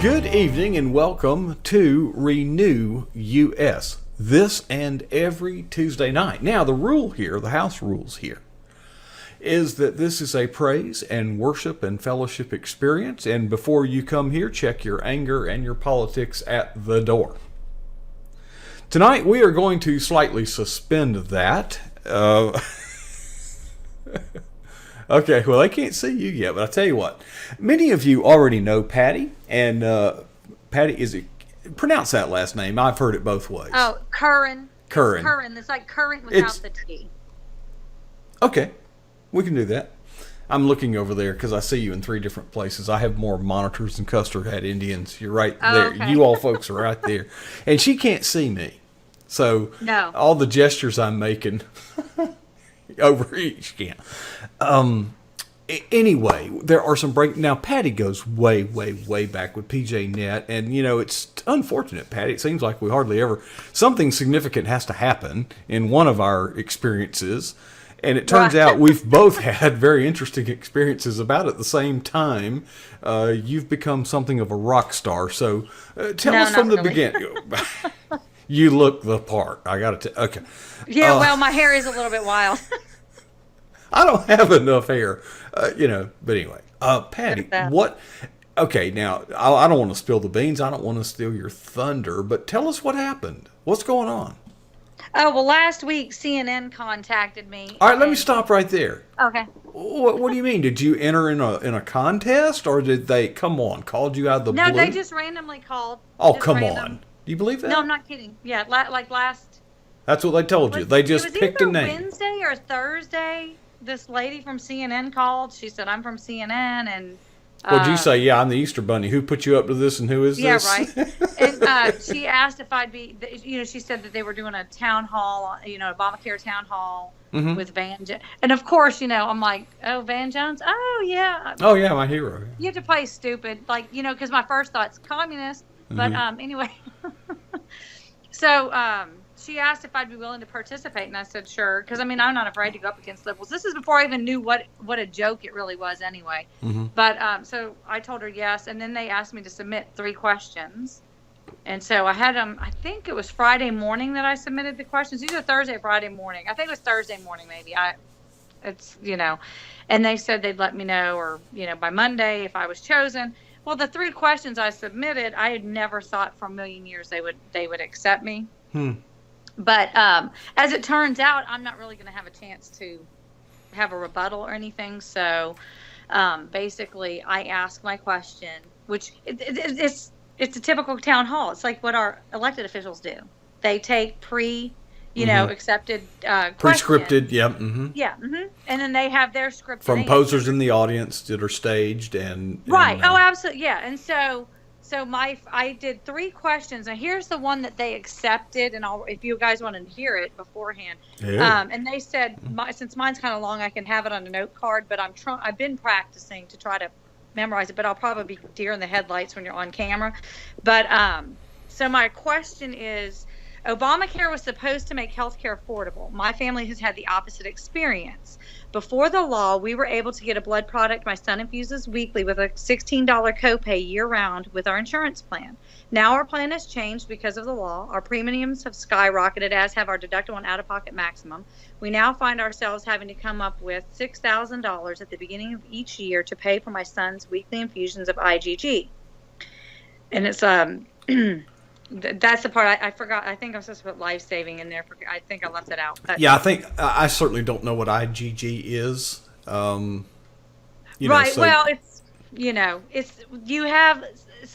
Good evening and welcome to Renew US, this and every Tuesday night. Now, the rule here, the house rules here, is that this is a praise and worship and fellowship experience, and before you come here, check your anger and your politics at the door. Tonight, we are going to slightly suspend that. Okay, well, they can't see you yet, but I'll tell you what. Many of you already know Pattie, and Pattie, pronounce that last name. I've heard it both ways. Oh, Curran. Curran. Curran. It's like current without the T. Okay, we can do that. I'm looking over there because I see you in 3 different places. I have more monitors than Custer had Indians. You're right there. Okay. You all folks are right there. And she can't see me. So No. all the gestures I'm making over each can't. Anyway, there are some now Pattie goes way, way, way back with PJNET, and you know, it's unfortunate, Pattie. It seems like we hardly ever, something significant has to happen in one of our experiences, and it turns out we've both had very interesting experiences about at the same time. You've become something of a rock star, so tell us from the beginning. You look the part. I got to okay. Yeah, well, my hair is a little bit wild. I don't have enough hair, but anyway, Pattie, what? Okay, now I don't want to spill the beans. I don't want to steal your thunder, but tell us what happened. What's going on? Oh, well, last week CNN contacted me. All right, let me stop right there. Okay. What do you mean? Did you enter in a contest, or did they called you out of the blue? No, they just randomly called. Oh, come on. Do you believe that? No, I'm not kidding. Yeah, like last. That's what they told you. They just picked a name. Wednesday or Thursday. This lady from CNN called. She said, "I'm from CNN," and what'd you say? Yeah, I'm the Easter Bunny. Who put you up to this, and who is this? Yeah, right. And she asked if I'd be. She said that they were doing a town hall. Obamacare town hall with Van. And of course, I'm like, oh, Van Jones. Oh yeah. Oh yeah, my hero. You have to play stupid, because my first thought's communist. But anyway. So. She asked if I'd be willing to participate, and I said sure, because I'm not afraid to go up against liberals. This is before I even knew what a joke it really was anyway. But so I told her yes, and then they asked me to submit 3 questions, and so I had them. I think it was Friday morning that I submitted the questions. Either Thursday or Friday morning. I think it was Thursday morning maybe. And they said they'd let me know, or by Monday if I was chosen. Well, the 3 questions I submitted, I had never thought for a million years they would accept me. But as it turns out, I'm not really going to have a chance to have a rebuttal or anything. So basically, I ask my question, which it's a typical town hall. It's like what our elected officials do. They take accepted pre-scripted, questions. yeah. Yeah, and then they have their scripted from answers. posers in the audience that are staged and right. Oh, absolutely, yeah. And so I did 3 questions, and here's the one that they accepted, and if you guys want to hear it beforehand. Yeah. And they said, since mine's kind of long, I can have it on a note card, but I've been practicing to try to memorize it, but I'll probably be deer in the headlights when you're on camera. But so my question is, Obamacare was supposed to make healthcare affordable. My family has had the opposite experience. Before the law, we were able to get a blood product my son infuses weekly with a $16 copay year-round with our insurance plan. Now our plan has changed because of the law. Our premiums have skyrocketed, as have our deductible and out-of-pocket maximum. We now find ourselves having to come up with $6,000 at the beginning of each year to pay for my son's weekly infusions of IgG. And it's that's the part I forgot. I think I'm supposed to put life-saving in there. I think I left it out. But, yeah, I certainly don't know what IgG is. Right. Well, it's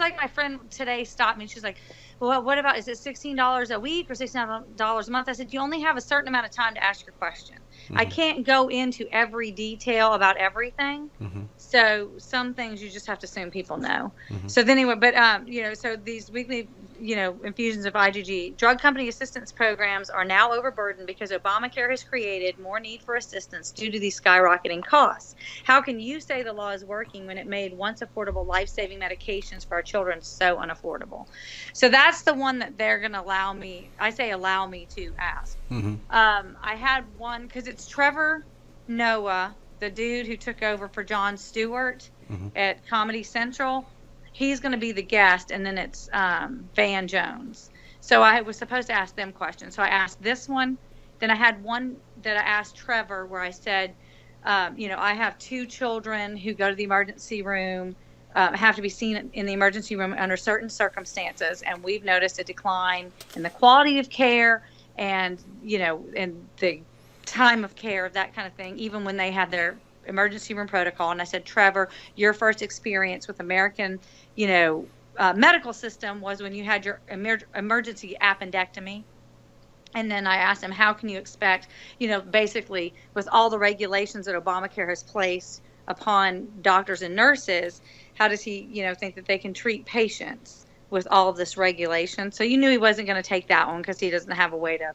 like my friend today stopped me. She's like, well, what about, is it $16 a week or $16 a month? I said, you only have a certain amount of time to ask your question. I can't go into every detail about everything. So some things you just have to assume people know. So then anyway, but, so these weekly, infusions of IgG, drug company assistance programs are now overburdened because Obamacare has created more need for assistance due to these skyrocketing costs. How can you say the law is working when it made once affordable life-saving medications for our children so unaffordable? So that's the one that they're going to allow me to ask. I had one, because it's Trevor Noah, the dude who took over for Jon Stewart at Comedy Central. he's going to be the guest, and then it's Van Jones. So I was supposed to ask them questions. So I asked this one. Then I had one that I asked Trevor where I said, I have 2 children who go to the emergency room, have to be seen in the emergency room under certain circumstances. And we've noticed a decline in the quality of care and, and the time of care of that kind of thing, even when they had their emergency room protocol. And I said, Trevor, your first experience with American, medical system was when you had your emergency appendectomy. And then I asked him, how can you expect, basically with all the regulations that Obamacare has placed upon doctors and nurses, how does he, think that they can treat patients with all of this regulation? So you knew he wasn't going to take that one because he doesn't have a way to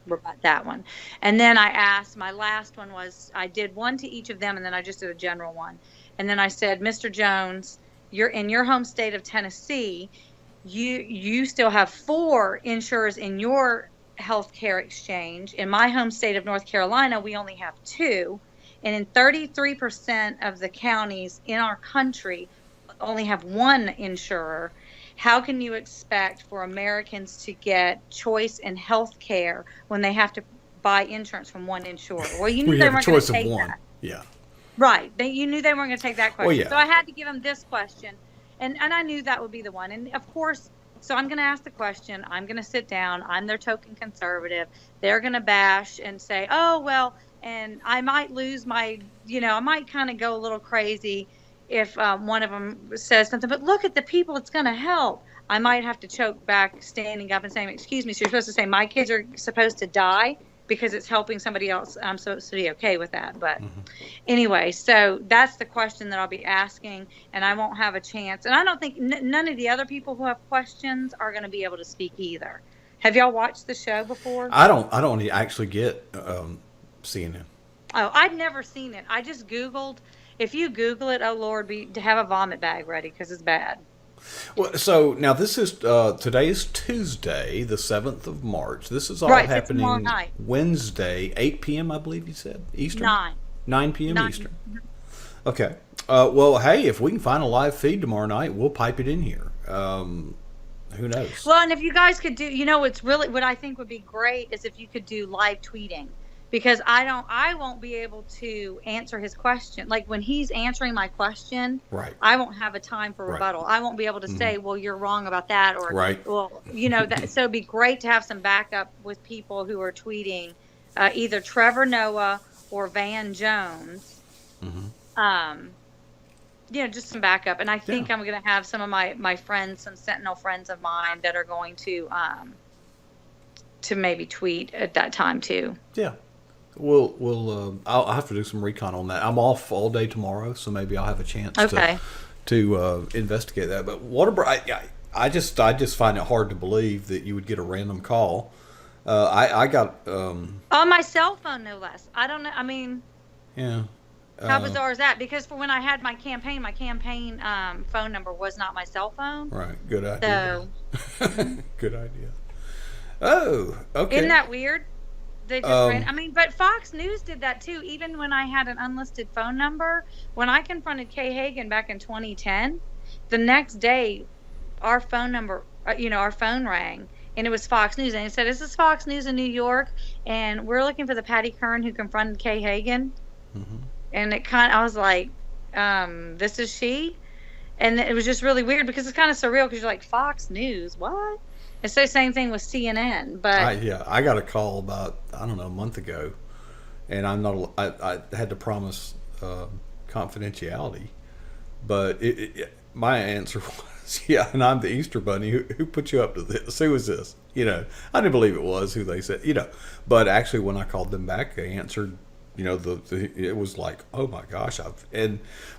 rebut that one. And then I asked, my last one was, I did one to each of them, and then I just did a general one. And then I said, Mr. Jones, you're in your home state of Tennessee. You still have 4 insurers in your healthcare exchange. In my home state of North Carolina, we only have 2. And in 33% of the counties in our country only have 1 insurer. How can you expect for Americans to get choice in health care when they have to buy insurance from 1 insurer? Well, you knew they weren't going to take that. Yeah. Right. You knew they weren't going to take that question. Well, yeah. So I had to give them this question. And I knew that would be the one. And, of course, so I'm going to ask the question. I'm going to sit down. I'm their token conservative. They're going to bash and say, oh, well, and I might lose my, I might kind of go a little crazy if one of them says something. But look at the people it's going to help. I might have to choke back standing up and saying, excuse me, so you're supposed to say my kids are supposed to die because it's helping somebody else. I'm supposed to be okay with that. But anyway, so that's the question that I'll be asking, and I won't have a chance. And I don't think none of the other people who have questions are going to be able to speak either. Have y'all watched the show before? I don't actually get CNN. Oh, I'd never seen it. I just Googled. If you Google it, oh Lord, to have a vomit bag ready because it's bad. Well, so now this is today is Tuesday, the 7th of March. This is all happening Wednesday, 8 p.m. I believe you said Eastern. 9 p.m. Eastern. Okay. Well, hey, if we can find a live feed tomorrow night, we'll pipe it in here. Who knows? Well, and if you guys could do, it's really what I think would be great is if you could do live tweeting. Because I won't be able to answer his question. Like when he's answering my question, I won't have a time for rebuttal. I won't be able to say, well, you're wrong about that. Or, well, so it'd be great to have some backup with people who are tweeting either Trevor Noah or Van Jones. Just some backup. And I think I'm going to have some of my friends, some Sentinel friends of mine that are going to maybe tweet at that time too. Yeah. I'll have to do some recon on that. I'm off all day tomorrow, so maybe I'll have a chance to investigate that. But I just find it hard to believe that you would get a random call. I got on my cell phone, no less. I don't know. I mean, yeah. How bizarre is that? Because for when I had my campaign phone number was not my cell phone. Right. Good idea. So, good idea. Oh, okay. Isn't that weird? They just but Fox News did that too. Even when I had an unlisted phone number, when I confronted Kay Hagan back in 2010, the next day, our phone number, our phone rang, and it was Fox News, and it said, "This is Fox News in New York, and we're looking for the Pattie Kern who confronted Kay Hagan." And I was like, "This is she," and it was just really weird because it's kind of surreal because you're like, Fox News, what? It's the same thing with CNN, but I got a call about a month ago, and I had to promise confidentiality, but my answer was and I'm the Easter Bunny. Who put you up to this? Who is this? I didn't believe it was who they said. But actually when I called them back, they answered. It was like, oh my gosh,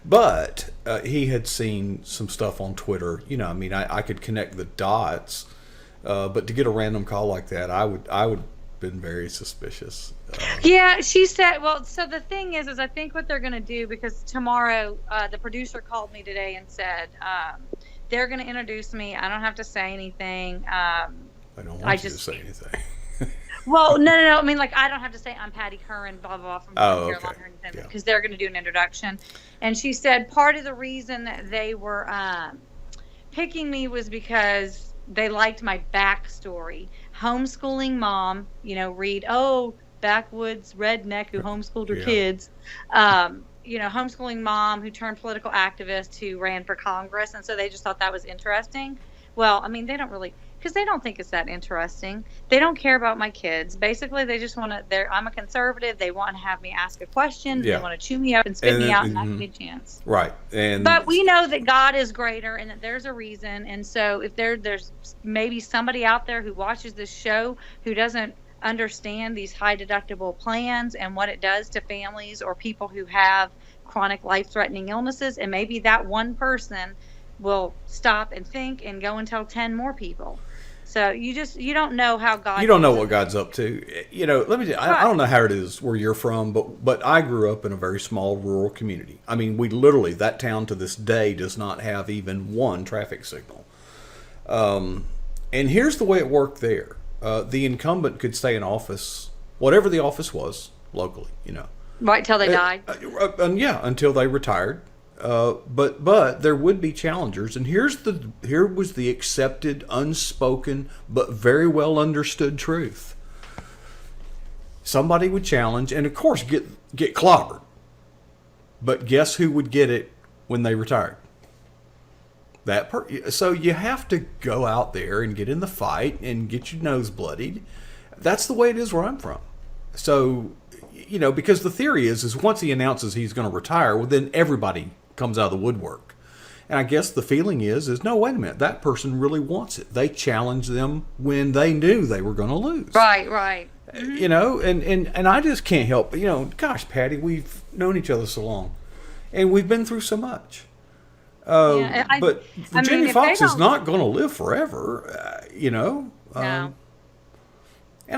but he had seen some stuff on Twitter. I could connect the dots. But to get a random call like that, I would have been very suspicious. Yeah, she said. Well, so the thing is I think what they're going to do, because tomorrow the producer called me today and said they're going to introduce me. I don't have to say anything. I don't want you to say anything. Well, no. I mean, like I don't have to say I'm Pattie Curran, blah blah blah from North Carolina or anything, because they're going to do an introduction. And she said part of the reason that they were picking me was because they liked my backstory. Homeschooling mom, read, backwoods redneck who homeschooled her kids. Homeschooling mom who turned political activist who ran for Congress. And so they just thought that was interesting. Well, I mean, they don't really, because they don't think it's that interesting. They don't care about my kids. Basically, they just want to, I'm a conservative. They want to have me ask a question. Yeah. They want to chew me up and spit me out and not give me a chance. Right. But we know that God is greater and that there's a reason. And so if there's maybe somebody out there who watches this show who doesn't understand these high deductible plans and what it does to families or people who have chronic life-threatening illnesses, and maybe that one person will stop and think and go and tell 10 more people. So you don't know how God. You don't know what God's up to. Let me tell you, I don't know how it is where you're from, but I grew up in a very small rural community. I mean, we literally, that town to this day does not have even one traffic signal. And here's the way it worked there. The incumbent could stay in office, whatever the office was, locally, Right till they died. Until they retired. But there would be challengers, and here was the accepted, unspoken, but very well understood truth. Somebody would challenge, and of course get clobbered. But guess who would get it when they retired? So you have to go out there and get in the fight and get your nose bloodied. That's the way it is where I'm from. So, because the theory is once he announces he's going to retire, well, then everybody comes out of the woodwork. And I guess the feeling is no, wait a minute, that person really wants it. They challenged them when they knew they were going to lose. Right. Mm-hmm. And I just can't help, gosh, Pattie, we've known each other so long and we've been through so much. But Virginia Fox is not going to live forever, No. And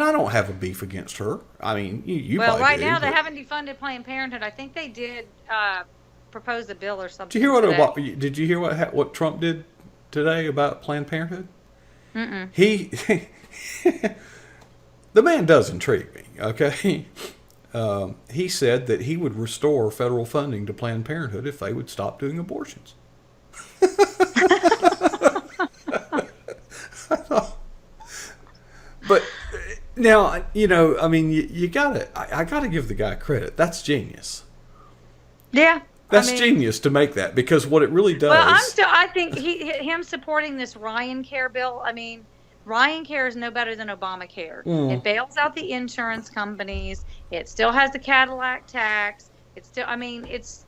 I don't have a beef against her. I mean, you well, probably right do, now they haven't defunded Planned Parenthood. I think they did propose a bill or something. Did you hear what Trump did today about Planned Parenthood? Mm-mm. The man does intrigue me. Okay, he said that he would restore federal funding to Planned Parenthood if they would stop doing abortions. But now, I mean, you gotta, I gotta give the guy credit. That's genius. Yeah. That's genius to make that, because what it really does. Well, I think him supporting this Ryan Care bill. I mean, Ryan Care is no better than Obamacare. It bails out the insurance companies. It still has the Cadillac tax. It's still, I mean, it's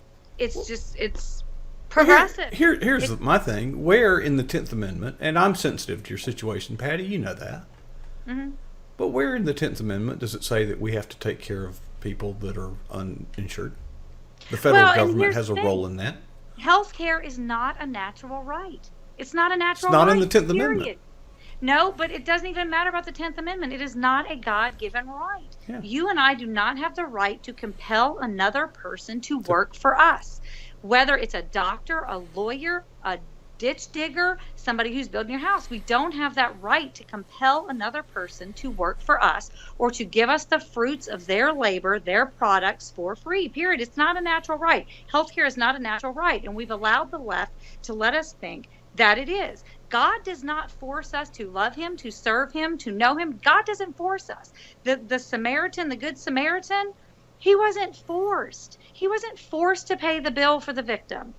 progressive. Here's my thing. Where in the 10th Amendment, and I'm sensitive to your situation, Pattie, you know that. Mm-hmm. But where in the 10th Amendment does it say that we have to take care of people that are uninsured? The federal government has a role in that. Health care is not a natural right. It's not a natural right. It's not right, in the 10th Amendment. No, but it doesn't even matter about the 10th Amendment. It is not a God-given right. Yeah. You and I do not have the right to compel another person to work for us. Whether it's a doctor, a lawyer, a ditch digger, somebody who's building your house. We don't have that right to compel another person to work for us or to give us the fruits of their labor, their products for free, period. It's not a natural right. Healthcare is not a natural right, and we've allowed the left to let us think that it is. God does not force us to love him, to serve him, to know him. God doesn't force us. The Samaritan, the Good Samaritan, he wasn't forced. He wasn't forced to pay the bill for the victim.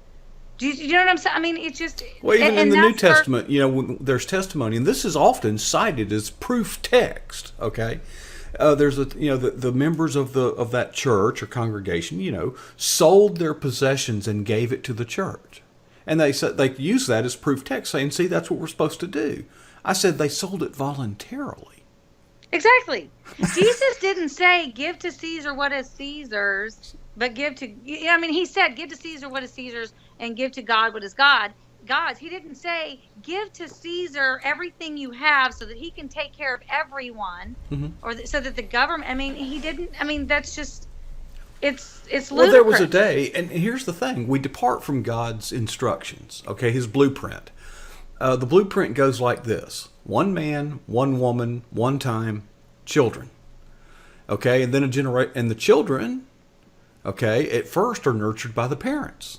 Do you know what I'm saying? I mean, it's just... Well, even in the New Testament, when there's testimony, and this is often cited as proof text, okay? There's the members of that church or congregation, sold their possessions and gave it to the church. And they said they use that as proof text, saying, see, that's what we're supposed to do. I said they sold it voluntarily. Exactly. Jesus didn't say, give to Caesar what is Caesar's, but give to... I mean, he said, give to Caesar what is Caesar's, and give to God what is God's. He didn't say, give to Caesar everything you have so that he can take care of everyone, or so that the government... I mean, he didn't... I mean, that's just... It's ludicrous. Well, there was a day, and here's the thing. We depart from God's instructions, okay, his blueprint. The blueprint goes like this. One man, one woman, one time, children. Okay, and then and the children, okay, at first are nurtured by the parents.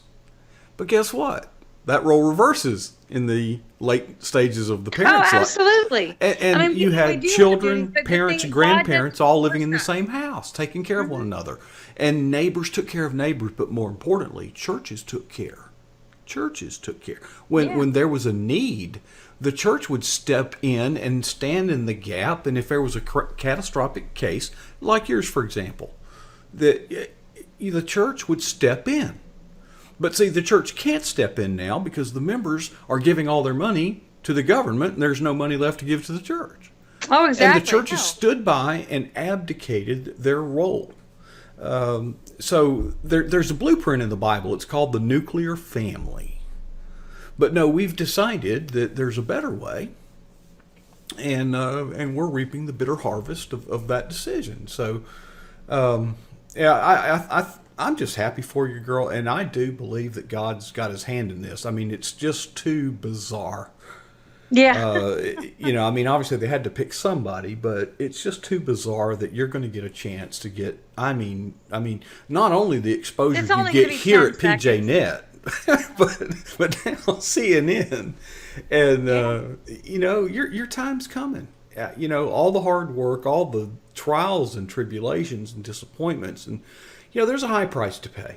But guess what? that role reverses in the late stages of the Oh, parents' life. absolutely. And I mean, you we had do have children, duties, but the parents, thing and God doesn't grandparents all living in the force that. same house, taking care of one another. And neighbors took care of neighbors, but more importantly, churches took care. Churches took care. When there was a need, the church would step in and stand in the gap. And if there was a catastrophic case, like yours, for example, the church would step in. But see, the church can't step in now because the members are giving all their money to the government, and there's no money left to give to the church. Oh, exactly. And the churches stood by and abdicated their role. So there's a blueprint in the Bible. It's called the nuclear family. But no, we've decided that there's a better way, and we're reaping the bitter harvest of that decision. So, I'm just happy for you, girl, and I do believe that God's got his hand in this. I mean, it's just too bizarre. Yeah. I mean, obviously they had to pick somebody, but it's just too bizarre that you're going to get a chance to get, I mean, not only the exposure It's you only get gonna be here 10 at PJNET, but now CNN, and your time's coming. All the hard work, all the trials and tribulations and disappointments, and there's a high price to pay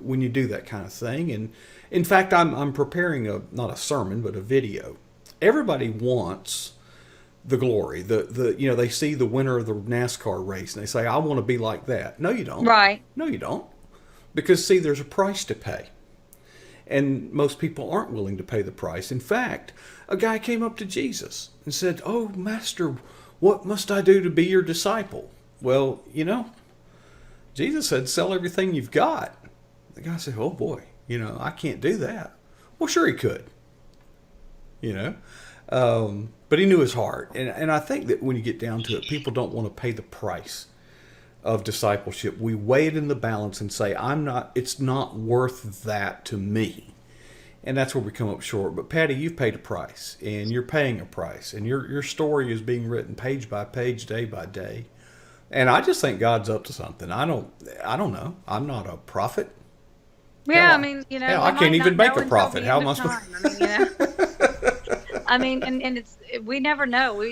when you do that kind of thing. And in fact, I'm preparing not a sermon but a video. Everybody wants the glory. They see the winner of the NASCAR race and they say, I want to be like that. No, you don't. Right. No, you don't. Because see, there's a price to pay. And most people aren't willing to pay the price. In fact, a guy came up to Jesus and said, "Oh, Master, what must I do to be your disciple?" Well, Jesus said, "Sell everything you've got." The guy said, "Oh boy, I can't do that." Well, sure he could, but he knew his heart. And I think that when you get down to it, people don't want to pay the price of discipleship. We weigh it in the balance and say, it's not worth that to me. And that's where we come up short. But Pattie, you've paid a price, and you're paying a price, and your story is being written page by page, day by day. And I just think God's up to something. I don't know. I'm not a prophet. Yeah, Hell, I mean, I can't even make a profit. How am I supposed? I mean, and we never know.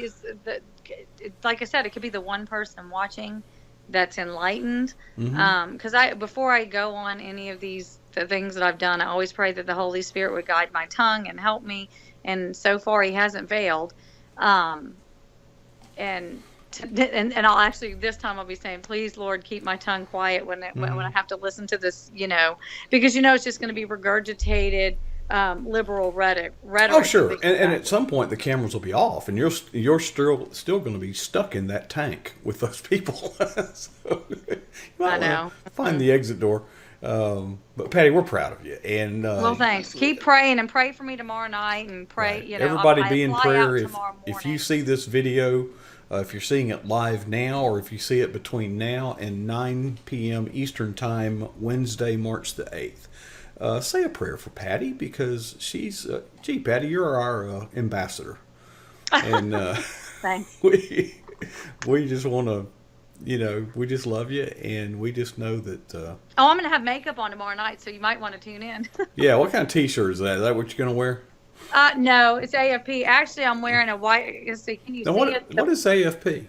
Like I said, it could be the one person watching that's enlightened. Because before I go on any of the things that I've done, I always pray that the Holy Spirit would guide my tongue and help me. And so far, He hasn't failed. And I'll actually, this time I'll be saying, please, Lord, keep my tongue quiet when I have to listen to this, because it's just going to be regurgitated liberal rhetoric. Oh, sure. And at some point the cameras will be off, and you're still going to be stuck in that tank with those people. So, I know. Find the exit door. But Pattie, we're proud of you. And well, thanks. Keep praying and pray for me tomorrow night, and pray. Right. Everybody be in prayer. If you see this video. If you're seeing it live now, or if you see it between now and 9 p.m. Eastern Time, Wednesday, March the 8th, say a prayer for Pattie, because she's, Pattie, you're our ambassador. And thanks. we just want to, we just love you, and we just know that... I'm going to have makeup on tomorrow night, so you might want to tune in. Yeah, what kind of t-shirt is that? Is that what you're going to wear? No, it's AFP. Actually, I'm wearing a white. Can you see it? What is AFP?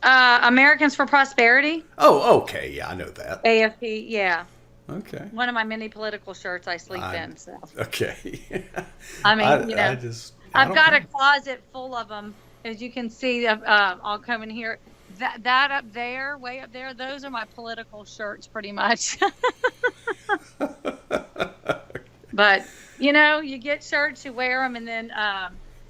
Americans for Prosperity. Oh, okay. Yeah, I know that. AFP, yeah. Okay. One of my many political shirts I sleep in. So. Okay. I mean, I've got a closet full of them, as you can see. I'll come in here. That up there, way up there, those are my political shirts, pretty much. But you get shirts, you wear them, and then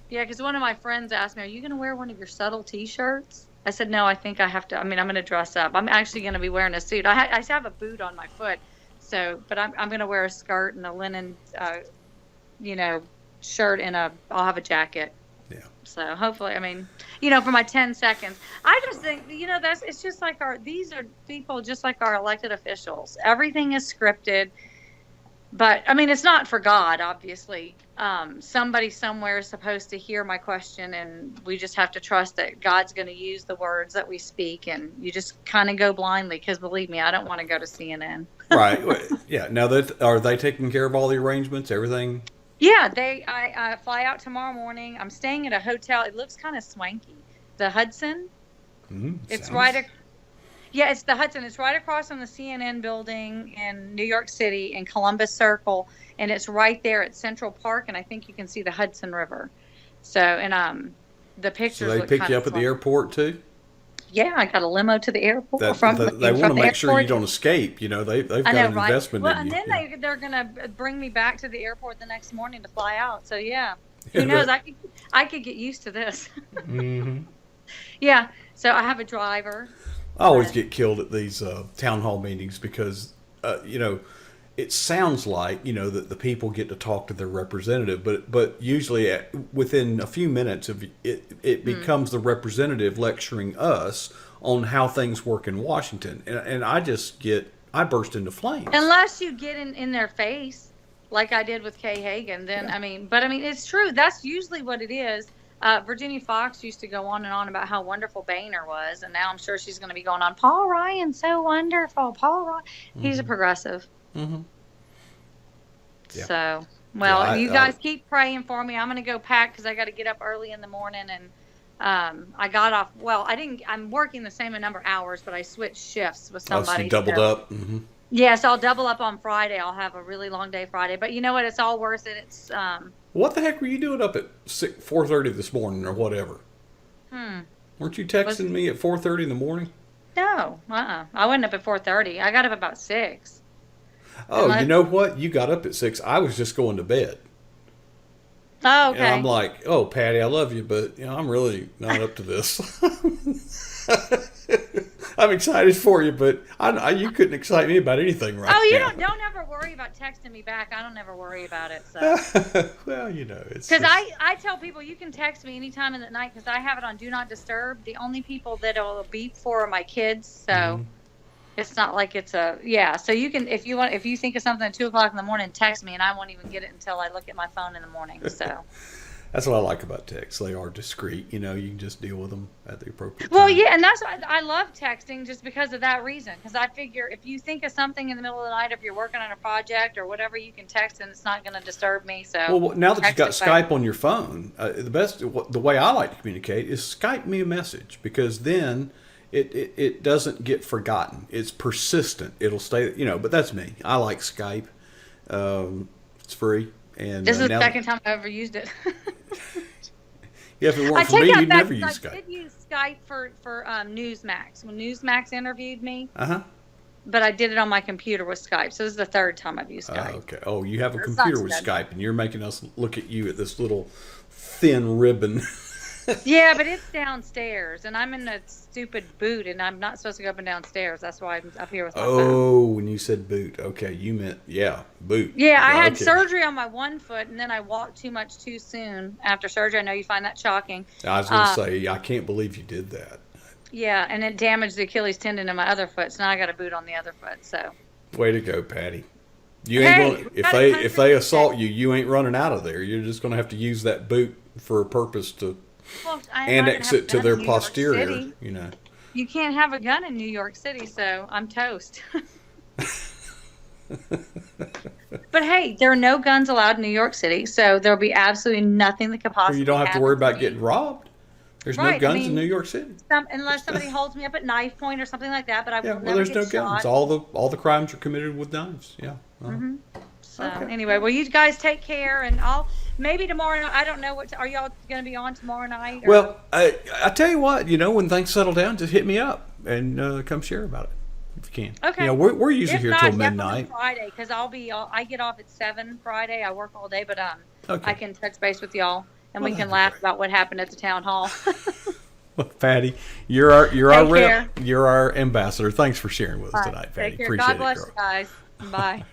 because one of my friends asked me, "Are you going to wear one of your subtle T-shirts?" I said, "No, I think I have to. I mean, I'm going to dress up. I'm actually going to be wearing a suit. I have a boot on my foot, but I'm going to wear a skirt and a linen, shirt, and I'll have a jacket." Yeah. So hopefully, for my 10 seconds, I just think, it's just like these are people just like our elected officials. Everything is scripted. But, it's not for God, obviously. Somebody somewhere is supposed to hear my question, and we just have to trust that God's going to use the words that we speak, and you just kind of go blindly, because believe me, I don't want to go to CNN. Right. Yeah. Now are they taking care of all the arrangements, everything? Yeah, I fly out tomorrow morning. I'm staying at a hotel. It looks kind of swanky. The Hudson. It's Sounds. Yeah, it's the Hudson. It's right across from the CNN building in New York City in Columbus Circle, and it's right there at Central Park, and I think you can see the Hudson River. So, and the So pictures they look pick kind you of up at the swanky. airport too. Yeah, I got a limo to the airport They want to from the make sure you airport. don't escape. They've I got know, an right? investment Well, in and you. then Yeah. they're gonna bring me back to the airport the next morning to fly out. So yeah, Yeah, who knows? I could get used to this. Yeah. So I have a driver. I always But get killed at these town hall meetings because, it sounds like, that the people get to talk to their representative, but usually within a few minutes of it becomes the representative lecturing us on how things work in Washington. And I burst into flames. unless you get in their face, like I did with Kay Hagan, then Yeah. I mean, it's true. That's usually what it is. Virginia Fox used to go on and on about how wonderful Boehner was, and now I'm sure she's going to be going on. Paul Ryan's so wonderful. Paul Ryan, he's a progressive. Mm-hmm. Yeah. So, well, Yeah, you guys keep praying for me. I'm going to go pack because I got to get up early in the morning, and I got off. Well, I didn't. I'm working the same number of hours, but I switched shifts with So somebody. you doubled up. Mm-hmm. Yes, I'll double up on Friday. I'll have a really long day Friday, but you know what? It's all worth it. It's What the heck were you doing up at 4:30 this morning or whatever? Weren't you texting me at 4:30 in the morning? No, I went up at 4:30. I got up about 6. Oh, you know what? You got up at 6. I was just going to bed. Oh, okay. And I'm like, oh, Patty, I love you, but I'm really not up to this. I'm excited for you, but you couldn't excite me about anything right now. Oh, you don't ever worry about texting me back. I don't ever worry about it. So. Well, it's Because I tell people you can text me anytime in the night because I have it on Do Not Disturb. The only people that it'll beep for are my kids, so it's not like it's So you can if you think of something at 2:00 in the morning, text me and I won't even get it until I look at my phone in the morning. So. That's what I like about texts. They are discreet. You can just deal with them at the appropriate Well, time. yeah, and that's why I love texting just because of that reason. Because I figure if you think of something in the middle of the night, if you're working on a project or whatever, you can text and it's not going to disturb me. So Well, now that you've got text is fine. Skype on your phone, the way I like to communicate is Skype me a message because then it doesn't get forgotten. It's persistent. It'll stay. But that's me. I like Skype. It's free. And This is the second time I've ever used it. Yeah, if it I weren't for take me, that you'd back never because use I Skype. did use Skype for Newsmax when Newsmax interviewed me, Uh-huh. but I did it on my computer with Skype. So this is the third time I've used Skype. Okay. Oh, you have a It's computer with not Skype, and you're making us look at you at this little thin ribbon. Yeah, but it's downstairs, and I'm in a stupid boot, and I'm not supposed to go up and downstairs. That's why I'm up here with my phone. Oh, when you said boot, okay, you meant boot. Yeah, I had Okay. surgery on my one foot, and then I walked too much too soon after surgery. I know you find that shocking. I was going to say, I can't believe you did that. Yeah, and it damaged the Achilles tendon in my other foot, so now I got a boot on the other foot. So Way to go, Patty. You Hey, ain't going we if got a they country assault you, you ain't running out of there. You're just going to have to use that boot for a purpose to well, I'm not gonna annex have a it to gun their in New York posterior. City. You know. You can't have a gun in New York City, so I'm toast. But hey, there are no guns allowed in New York City, so there'll be absolutely nothing that could Well, possibly you don't have to happen worry about me. getting robbed. There's no Right, I guns mean, in New York City. Unless somebody holds me up at knife point or something like that, but I Yeah, will well, never there's get no shot. guns. All the crimes are committed with knives. Yeah. Uh-huh. So Okay. anyway, well, you guys take care, and maybe tomorrow night. I don't know are y'all going to be on tomorrow night? Or? Well, I tell you what, when things settle down, just hit me up and come share about it if you can. Okay. We're usually if here not, till definitely midnight. Friday, because I get off at 7 Friday. I work all day, but Okay. I can touch base with y'all, and Well, we can that'd be laugh great. about what happened at the town hall. Well, Patty, you're our Take rep. care. You're our ambassador. Thanks for sharing with us All right, tonight, Patty. take care. Appreciate God it, bless girl. you guys. Bye.